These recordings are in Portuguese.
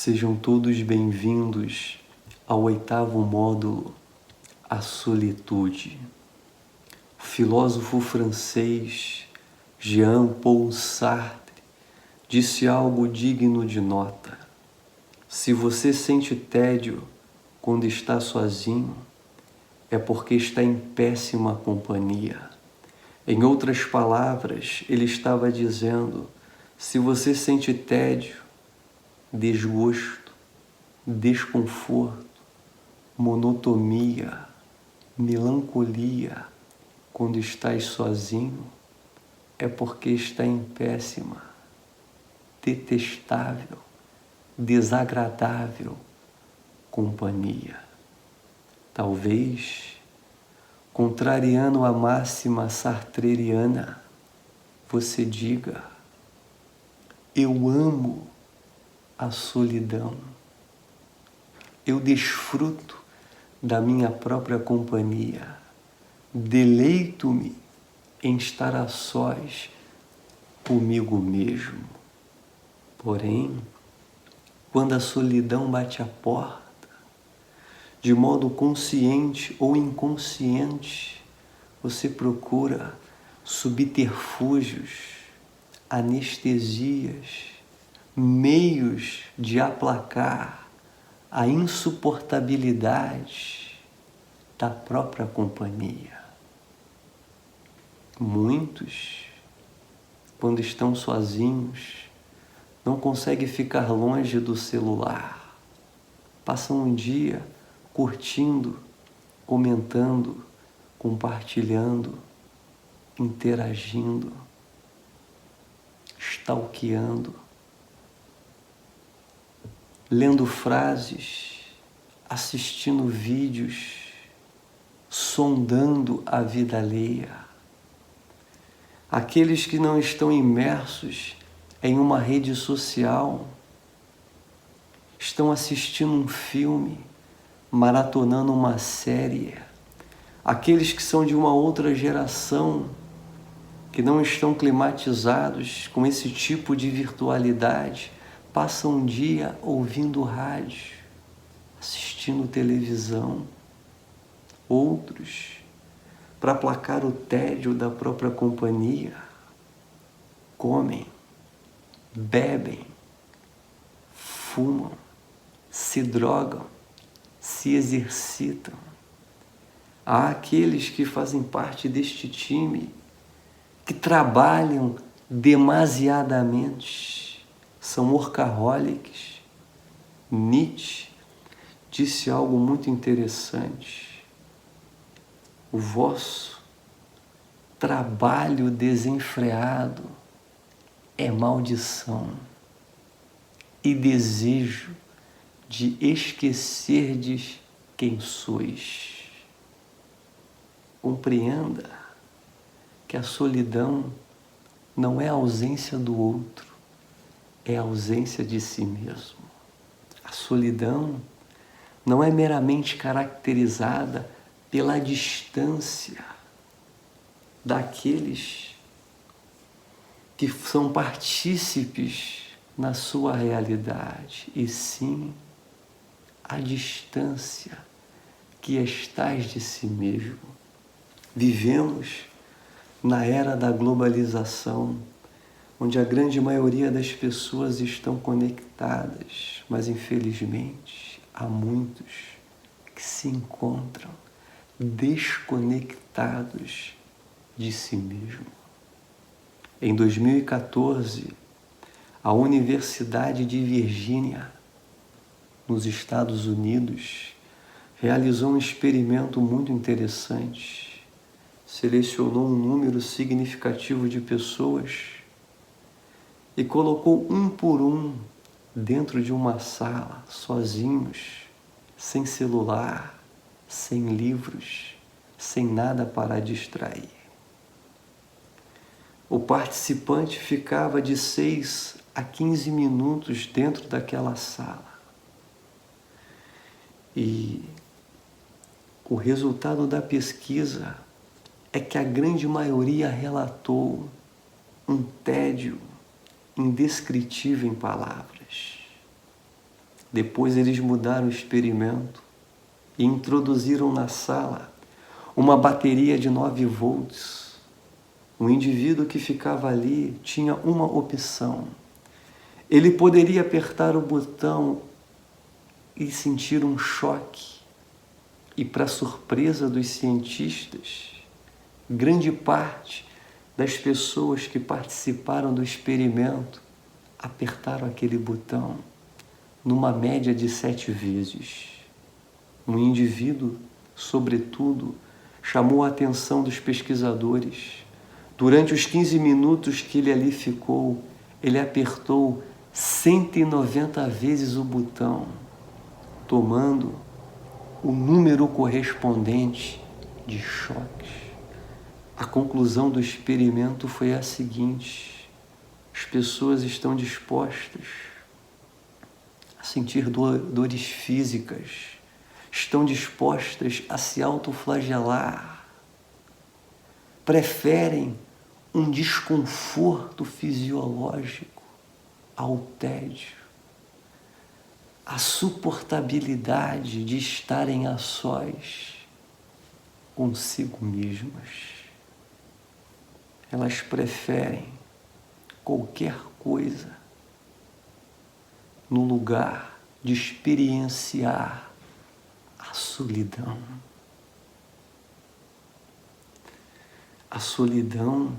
Sejam todos bem-vindos ao 8º módulo, A Solitude. O filósofo francês Jean-Paul Sartre disse algo digno de nota. Se você sente tédio quando está sozinho, é porque está em péssima companhia. Em outras palavras, ele estava dizendo: se você sente tédio, desgosto, desconforto, monotonia, melancolia, quando estás sozinho, é porque está em péssima, detestável, desagradável companhia. Talvez, contrariando a máxima sartreriana, você diga: eu amo a solidão. Eu desfruto da minha própria companhia. Deleito-me em estar a sós comigo mesmo. Porém, quando a solidão bate a porta, de modo consciente ou inconsciente, você procura subterfúgios, anestesias, meios de aplacar a insuportabilidade da própria companhia. Muitos, quando estão sozinhos, não conseguem ficar longe do celular. Passam um dia curtindo, comentando, compartilhando, interagindo, stalkeando, lendo frases, assistindo vídeos, sondando a vida alheia. Aqueles que não estão imersos em uma rede social estão assistindo um filme, maratonando uma série. Aqueles que são de uma outra geração, que não estão climatizados com esse tipo de virtualidade, passam um dia ouvindo rádio, assistindo televisão. Outros, para aplacar o tédio da própria companhia, comem, bebem, fumam, se drogam, se exercitam. Há aqueles que fazem parte deste time que trabalham demasiadamente, são workaholics. Nietzsche disse algo muito interessante: o vosso trabalho desenfreado é maldição e desejo de esquecerdes quem sois. Compreenda que a solidão não é a ausência do outro, é a ausência de si mesmo. A solidão não é meramente caracterizada pela distância daqueles que são partícipes na sua realidade, e sim a distância que estás de si mesmo. Vivemos na era da globalização, onde a grande maioria das pessoas estão conectadas, mas infelizmente há muitos que se encontram desconectados de si mesmo. Em 2014, a Universidade de Virgínia, nos Estados Unidos, realizou um experimento muito interessante. Selecionou um número significativo de pessoas e colocou um por um dentro de uma sala, sozinhos, sem celular, sem livros, sem nada para distrair. O participante ficava de 6 a 15 minutos dentro daquela sala. E o resultado da pesquisa é que a grande maioria relatou um tédio indescritível em palavras. Depois eles mudaram o experimento e introduziram na sala uma bateria de 9 volts. O indivíduo que ficava ali tinha uma opção. Ele poderia apertar o botão e sentir um choque. E, para surpresa dos cientistas, grande parte das pessoas que participaram do experimento apertaram aquele botão numa média de 7 vezes. Um indivíduo, sobretudo, chamou a atenção dos pesquisadores. Durante os 15 minutos que ele ali ficou, ele apertou 190 vezes o botão, tomando o número correspondente de choques. A conclusão do experimento foi a seguinte: as pessoas estão dispostas a sentir dores físicas, estão dispostas a se autoflagelar, preferem um desconforto fisiológico ao tédio, a suportabilidade de estarem a sós consigo mesmas. Elas preferem qualquer coisa no lugar de experienciar a solidão. A solidão,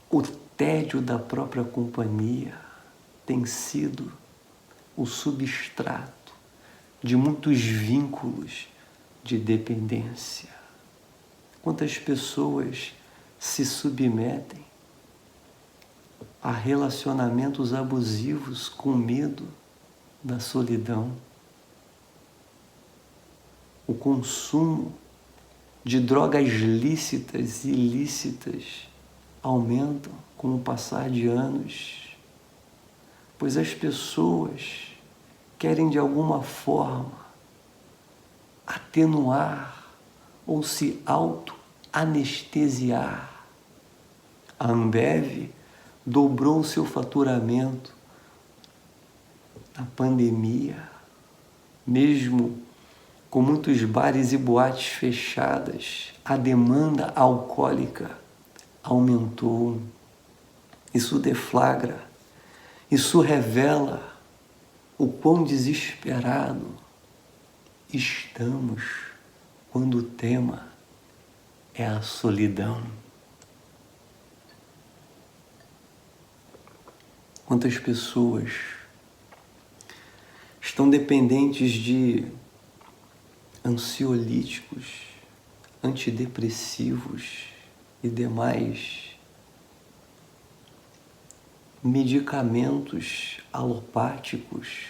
o tédio da própria companhia tem sido o substrato de muitos vínculos de dependência. Quantas pessoas se submetem a relacionamentos abusivos com medo da solidão? O consumo de drogas lícitas e ilícitas aumentam com o passar de anos, pois as pessoas querem de alguma forma atenuar ou se auto-anestesiar. A Ambev dobrou seu faturamento na pandemia, mesmo com muitos bares e boates fechadas, a demanda alcoólica aumentou. Isso deflagra, isso revela o quão desesperado estamos quando o tema é a solidão. Quantas pessoas estão dependentes de ansiolíticos, antidepressivos e demais medicamentos alopáticos,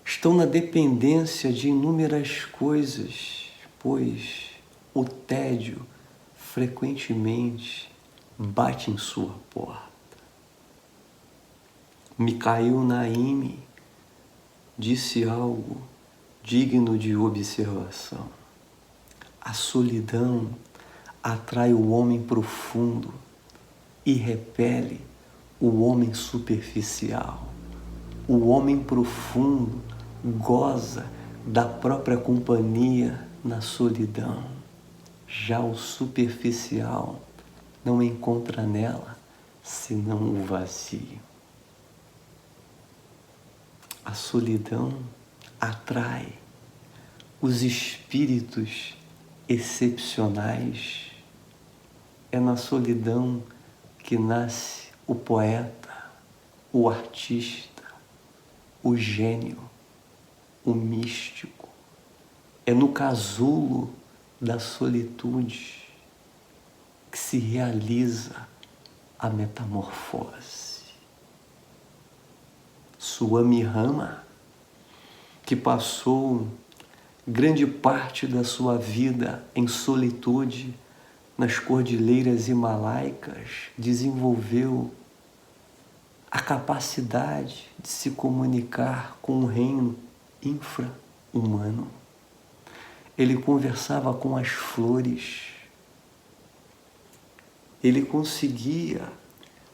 estão na dependência de inúmeras coisas, pois o tédio frequentemente bate em sua porta. Mikhail Naim disse algo digno de observação. A solidão atrai o homem profundo e repele o homem superficial. O homem profundo goza da própria companhia na solidão. Já o superficial não encontra nela senão o vazio. A solidão atrai os espíritos excepcionais. É na solidão que nasce o poeta, o artista, o gênio, o místico. É no casulo da solitude que se realiza a metamorfose. Swami Rama, que passou grande parte da sua vida em solitude nas cordilheiras himalaicas, desenvolveu a capacidade de se comunicar com o reino infra-humano. Ele conversava com as flores, ele conseguia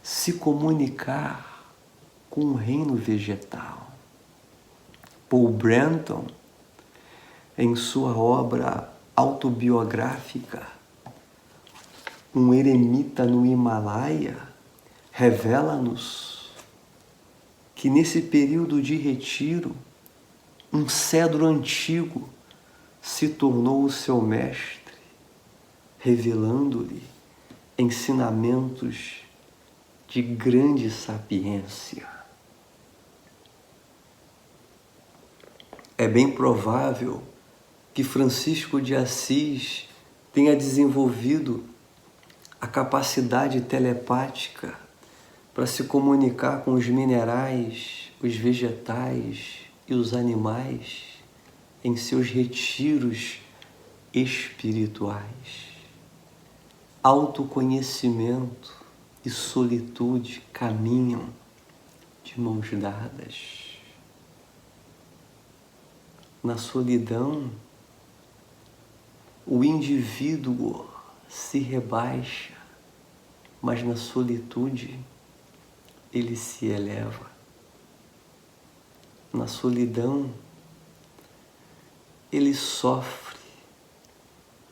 se comunicar com o reino vegetal. Paul Brandon, em sua obra autobiográfica, Um Eremita no Himalaia, revela-nos que nesse período de retiro, um cedro antigo se tornou o seu mestre, revelando-lhe ensinamentos de grande sapiência. É bem provável que Francisco de Assis tenha desenvolvido a capacidade telepática para se comunicar com os minerais, os vegetais e os animais em seus retiros espirituais. Autoconhecimento e solitude caminham de mãos dadas. Na solidão, o indivíduo se rebaixa, mas na solitude ele se eleva. Na solidão, ele sofre.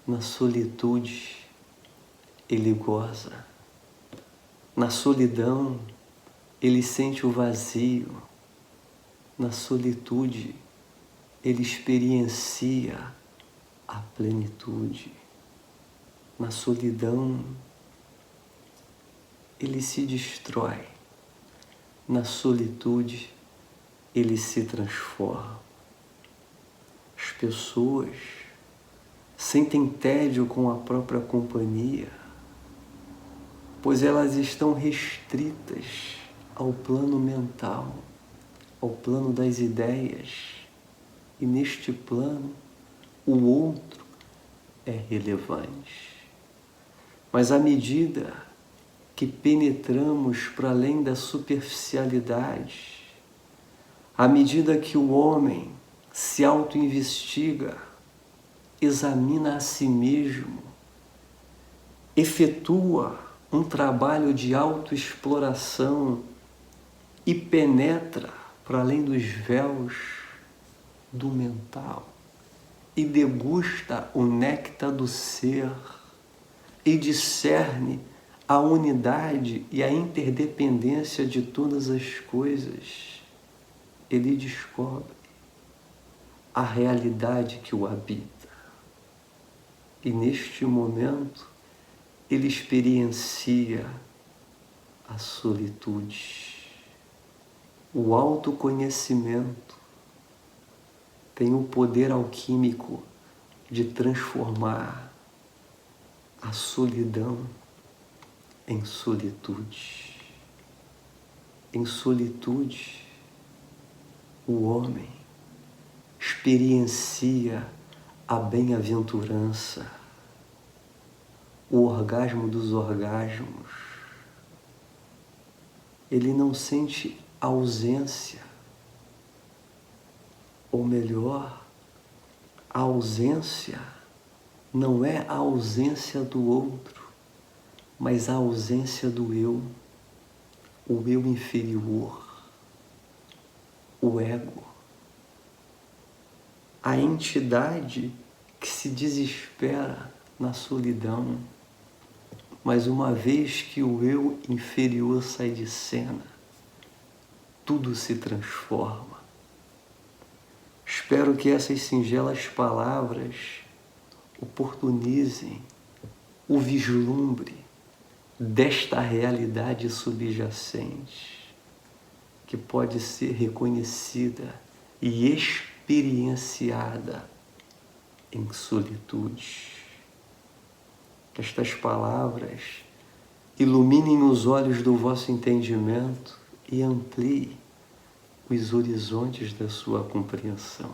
Na solitude, ele goza. Na solidão, ele sente o vazio. Na solitude, ele experiencia a plenitude. Na solidão, ele se destrói. Na solitude, ele se transforma. As pessoas sentem tédio com a própria companhia, pois elas estão restritas ao plano mental, ao plano das ideias. E neste plano, o outro é relevante. Mas à medida que penetramos para além da superficialidade, à medida que o homem se auto-investiga, examina a si mesmo, efetua um trabalho de autoexploração e penetra para além dos véus do mental e degusta o néctar do ser e discerne a unidade e a interdependência de todas as coisas, ele descobre a realidade que o habita. E neste momento, ele experiencia a solitude. O autoconhecimento tem o poder alquímico de transformar a solidão em solitude. Em solitude, o homem experiencia a bem-aventurança, o orgasmo dos orgasmos. Ele não sente ausência, ou melhor, a ausência não é a ausência do outro, mas a ausência do eu, o eu inferior, o ego, a entidade que se desespera na solidão. Mas uma vez que o eu inferior sai de cena, tudo se transforma. Espero que essas singelas palavras oportunizem o vislumbre desta realidade subjacente, que pode ser reconhecida e experienciada em solitude. Que estas palavras iluminem os olhos do vosso entendimento e ampliem os horizontes da sua compreensão.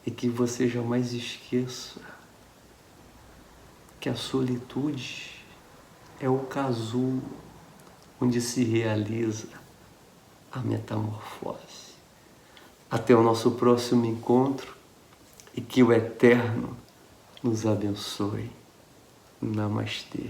E que você jamais esqueça que a solitude é o casulo onde se realiza a metamorfose. Até o nosso próximo encontro e que o Eterno nos abençoe. Namastê.